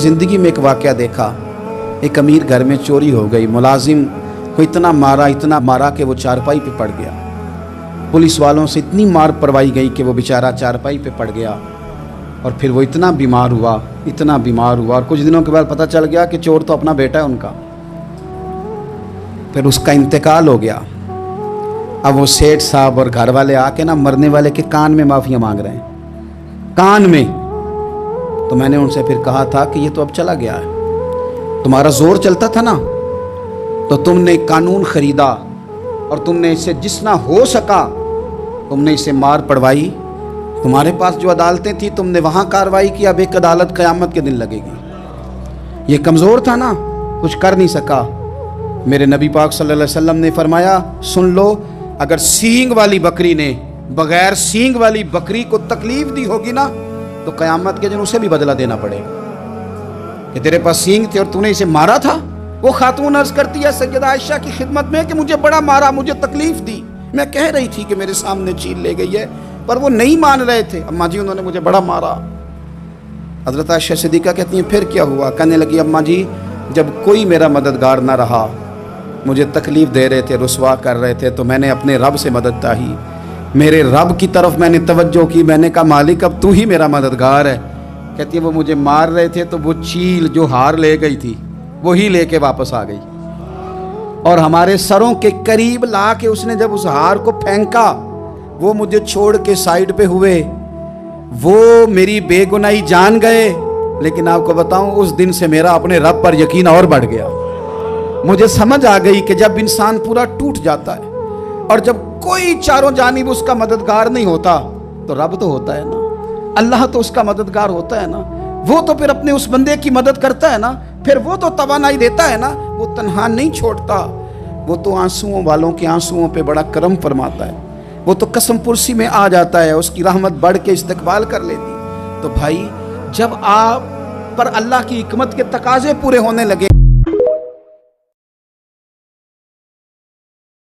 ज़िंदगी में एक वाक़या देखा। एक अमीर घर में चोरी हो गई। मुलाजिम को इतना मारा कि वो चारपाई पे पड़ गया। पुलिस वालों से इतनी मार पड़वाई गई कि वो बेचारा चारपाई पे पड़ गया। और फिर वो इतना बीमार हुआ और कुछ दिनों के बाद पता चल गया कि चोर तो अपना बेटा है उनका। फिर उसका इंतकाल हो गया। अब वो सेठ साहब और घर वाले आके ना मरने वाले के कान में माफ़िया मांग रहे हैं, कान में। तो मैंने उनसे फिर कहा था कि ये तो अब चला गया है, तुम्हारा जोर चलता था ना, तो तुमने कानून खरीदा और तुमने इसे जितना हो सका तुमने इसे मार पड़वाई। तुम्हारे पास जो अदालतें थी तुमने वहाँ कार्रवाई की। अब एक अदालत क़यामत के दिन लगेगी। ये कमज़ोर था ना, कुछ कर नहीं सका। मेरे नबी पाक सल्लल्लाहु अलैहि वसल्लम ने फरमाया, सुन लो, अगर सींग वाली बकरी ने बगैर सींग वाली बकरी को तकलीफ दी होगी ना, तो क़यामत के दिन उसे भी बदला देना पड़ेगा कि तेरे पास सींग थे और तूने इसे मारा था। वो खातून अर्ज़ करती है सैयदा आयशा की खिदमत में कि मुझे बड़ा मारा, मुझे तकलीफ दी। मैं कह रही थी कि मेरे सामने चील ले गई है, पर वो नहीं मान रहे थे। अम्मा जी उन्होंने मुझे बड़ा मारा। हज़रत आयशा सिद्दीक़ा कहती हैं फिर क्या हुआ? कहने लगी, अम्मा जी जब कोई मेरा मददगार ना रहा, मुझे तकलीफ़ दे रहे थे, रुसवा कर रहे थे, तो मैंने अपने रब से मदद चाही। मेरे रब की तरफ मैंने तवज्जो की। मैंने कहा मालिक अब तू ही मेरा मददगार है। कहती है वो मुझे मार रहे थे तो वो चील जो हार ले गई थी वही लेके वापस आ गई, और हमारे सरों के करीब ला के उसने जब उस हार को फेंका, वो मुझे छोड़ के साइड पे हुए। वो मेरी बेगुनाही जान गए। लेकिन आपको बताऊं, उस दिन से मेरा अपने रब पर यकीन और बढ़ गया। मुझे समझ आ गई कि जब इंसान पूरा टूट जाता है और जब कोई चारों जानिब उसका मददगार नहीं होता, तो रब तो होता है ना, अल्लाह तो उसका मददगार होता है ना। वो तो फिर अपने उस बंदे की मदद करता है ना, फिर वो तो तवानाई देता है ना, वो तन्हा नहीं छोड़ता। वो तो आंसुओं वालों के आंसुओं पे बड़ा करम फरमाता है। वो तो कसम पुरसी में आ जाता है, उसकी रहमत बढ़ के इस्तकबाल कर लेती। तो भाई, जब आप पर अल्लाह की हिकमत के तकाजे पूरे होने लगे